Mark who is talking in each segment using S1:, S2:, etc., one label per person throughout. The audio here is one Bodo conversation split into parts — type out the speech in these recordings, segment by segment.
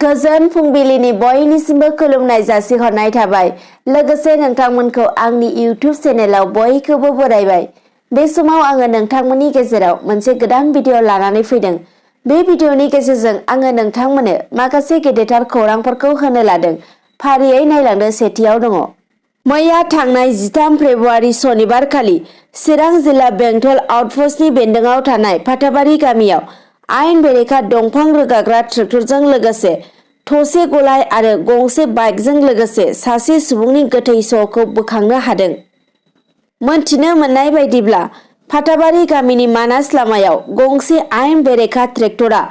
S1: गोजोन फुंबिलिनि बयनिसिमबो खुलुमनाय जासिहरनाय थाबाय। लोगोसे नोंथांमोनखौ आंनि इउट्युब चेनेलाव बयखौबो बरायबाय। बे समाव आङो नोंथांमोननि गेजेराव मोनसे गोदान भिडिअ लानानै फैदों। बे भिडिअनि गेजेरजों आङो नोंथांमोननो माखासे गेदेरथार खौरांफोरखौ होनो लादों। फारियै नायलांदो। सेथियाव दङ। मैया थांनाय 13 फेब्रुआरि सनिबार खालि चिरां जिल्ला बेंटल आउटपस्टनि बेन्दोंआव थानाय फाथाबारि गामियाव आयेन बेरेखा दंफां रोगाग्रा ट्रेक्टरजों लोगोसे थसे गलाय आरो गंसे बाइकजों लोगोसे सासे सुबुंनि गोथै सह'खौ बोखांनो हादों। मोनथिनो मोननाय बायदिब्ला फाथाबारि गामिनि मानास लामायाव गंसे आयेन बेरेखा ट्रेक्टरा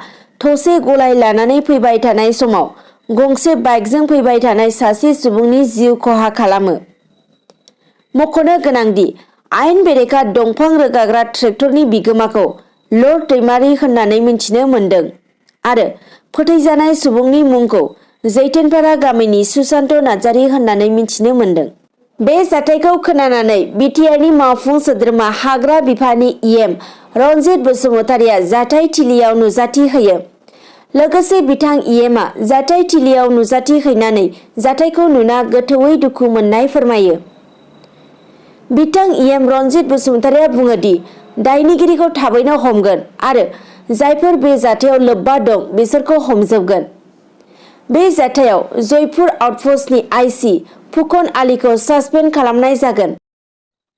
S1: थसे गलाय लानानै फैबाय थानाय समाव गंसे बाइकजों फैबाय थानाय सासे सुबुंनि जिउ खहा खालामो। मख'नो गोनांदि आयेन बेरेखा दंफां रोगाग्रा ट्रेक्टरनि बिगोमाखौ लर्ड दैमारि होननानै मिथिनो मोन्दों आरो फोथैजानाय सुबुंनि मुंखौ जैथेनपारा गामिनि सुशान्त नार्जारि होननानै मिथिनो मोन्दों। बे जाथायखौ खोनानानै बिटिआरनि मावफुं सोद्रोमा हाग्रा बिफाननि इएम रनजित बसुमतारिया जाथाय थिलियाव नुजाथि होयो। लोगोसे बिथां इएमआ जाथाय थिलियाव नुजाथि हैनानै जाथायखौ नुना गोथौयै दुखु मोननाय फोरमायो। बिथां इएम रनजित बसुमतारिया बुङो दि दायनिगिरिखौ थाबैनो हमगोन आरो जायफोर बे जाथायाव लोब्बा दं बिसोरखौ हमजोबगोन। बे जाथायाव जयपुर आउटपस्टनि आइसि फुकन आलीखौ सासपेन्ड खालामनाय जागोन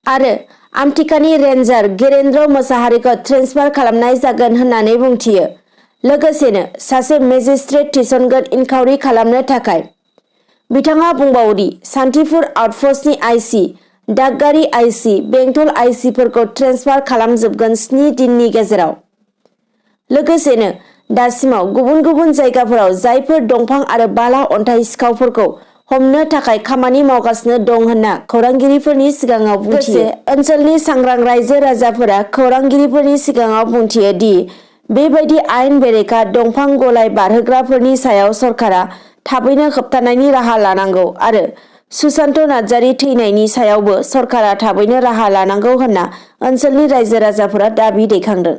S1: आरो आमथिकानि रेन्जार गिरेन्द्र मोसाहारिखौ ट्रेन्सफार खालामनाय जागोन होननानै बुंथियो। लोगोसेनो सासे मेजिस्ट्रेट थिसनगोन इनक्वायरि खालामनो थाखाय। बिथाङा बुंबावोदि सान्तिपुर आउटपस्टनि आइसि, दागगारि आइसि, बेंटल आइसिफोरखौ ट्रेन्सफार खालामजोबगोन 7 दिननि गेजेराव। लोगोसेनो दासिमाव गुबुन गुबुन जायगाफोराव जायफोर दंफां आरो बाला अन्थाइ सिखावफोरखौ हमनो थाखाय खामानि मावगासिनो दं होनना खौरांगिरिफोरनि सिगाङाव बुंथियो। ओनसोलनि सांग्रां रायजो राजाफोरा खौरांगिरिफोरनि सिगाङाव बुंथियो दि बेबायदि आयेन बेरेखा दंफां गलाय बारहोग्राफोरनि सायाव सरकारा थाबैनो होबथानायनि राहा लानांगौ आरो सुशान्त नार्जारि थैनायनि सायावबो सरकारा थाबैनो राहा लानांगौ होनना ओनसोलनि रायजो राजाफोरा दाबि दैखांदों।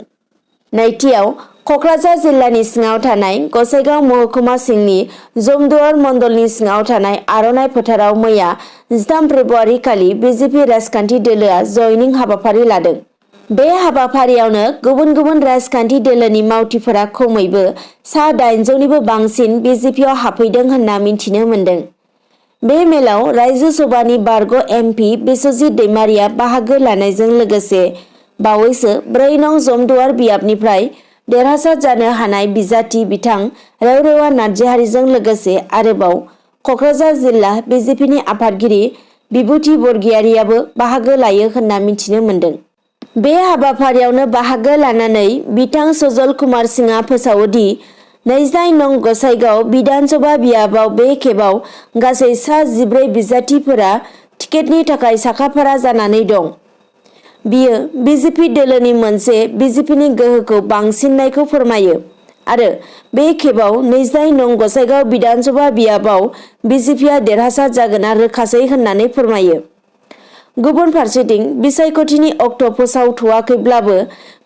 S1: नैथियाव क'क्राझार जिल्लानि सिङाव थानाय गसाइगाव महकुमा सिंनि जमदुवार मण्डलनि सिङाव थानाय आर'नाइ फोथाराव मैया 13 फेब्रुआरि खालि बिजेपि राजखान्थि दोलोआ जयनिं हाबाफारि लादों। बे हाबाफारियावनो गुबुन गुबुन राजखान्थि दोलोनि मावथिफोरा खमैबो सा 800निबो बांसिन बिजेपिआव हाबफैदों होनना मिथिनो मोन्दों। बे मेलाव रायजो सभानि बारग' एमपि बिस्वजित दैमारिया बाहागो लानायजों लोगोसे बावैसो 4 नं जमदुवार बियाबनिफ्राय देरहासार जानो हानाय बिजाथि बिथां रेवरेवा नार्जारिजों लोगोसे आरोबाव क'क्राझार जिल्ला बिजेपिनि आफादगिरि बिभुति बरगयारियाबो बाहागो लायो होनना मिथिनो मोन्दों। बे हाबाफारियावनो बाहागो लानानै बिथां सजल कुमार सिंहआ फोसावो दि 29 नं गसाइगाव बिधानसभा बियाबाव बे खेबाव गासै सा 14 बिजाथिफोरा टिकेटनि थाखाय साखाफारा जानानै दं। बियो बिजेपि दोलोनि मोनसे बिजेपिनि गोहोखौ बांसिननायखौ फोरमायो आरो बे खेबाव 29 नं गसाइगाव बिधानसभा बियाबाव बिजेपिआ देरहासार जागोना रोखासै होननानै फोरमायो। गुबुन फारसेथिं बिसायख'थिनि अक्ट' फोसावथ'वाखैब्लाबो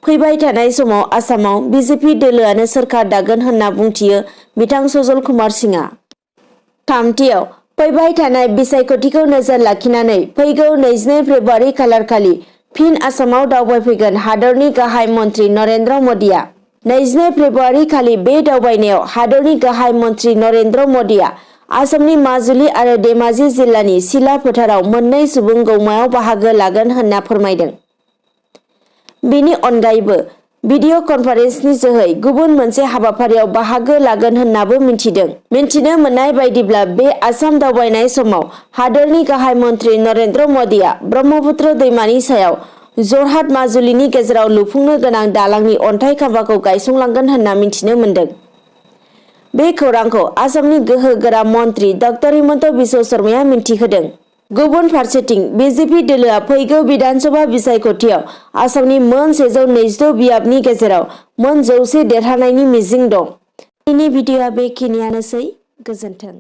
S1: फैबाय थानाय समाव आसामाव बिजेपि दोलोआनो सोरखार दागोन होनना बुंथियो बिथां सजल कुमार सिंहआ। थामथियाव फैबाय थानाय बिसायख'थिखौ नोजोर लाखिनानै फैगौ 22 फेब्रुआरि खालारखालि फिन आसामाव दावबायफैगोन हादरनि गाहाय मन्थ्रि नरेन्द्र मदिआ। 22 फेब्रुआरि खालि बे दावबायनायाव हादरनि गाहाय मन्थ्रि नरेन्द्र मदिआ आसामनि माजुलि आरो धेमाजि जिल्लानि सिला फोथाराव मोननै सुबुं गौमायाव बाहागो लागोन होनना फोरमायदों। बेनि अनगायैबो भिडिअ कनफारेन्सनि जोहै गुबुन मोनसे हाबाफारियाव बाहागो लागोन होननाबो मिथिदों। मिथिनो मोननाय बायदिब्ला बे आसाम दावबायनाय समाव हादरनि गाहाय मन्थ्रि नरेन्द्र मदिआ ब्रह्मपुत्र दैमानि सायाव जरहाट माजुलिनि गेजेराव लुफुंनो गोनां दालांनि अन्थाइ खाम्फाखौ गायसंलांगोन होनना मिथिनो मोन्दों। बे खौरांखौ आसामनि गोहोगोरा मन्थ्रि डक्टर हिमन्त बिश्व शर्माया मिन्थिहोदों। गुबुन फारसेथिं बिजेपि दोलोआ फैगौ बिधानसभा बिसायख'थियाव आसामनि मोन 122 बियाबनि गेजेराव मोन 100 देरहानायनि मिजिं दं। दिनैनि भिडिअ'आ बेखिनियानोसै। गोजोन्थों।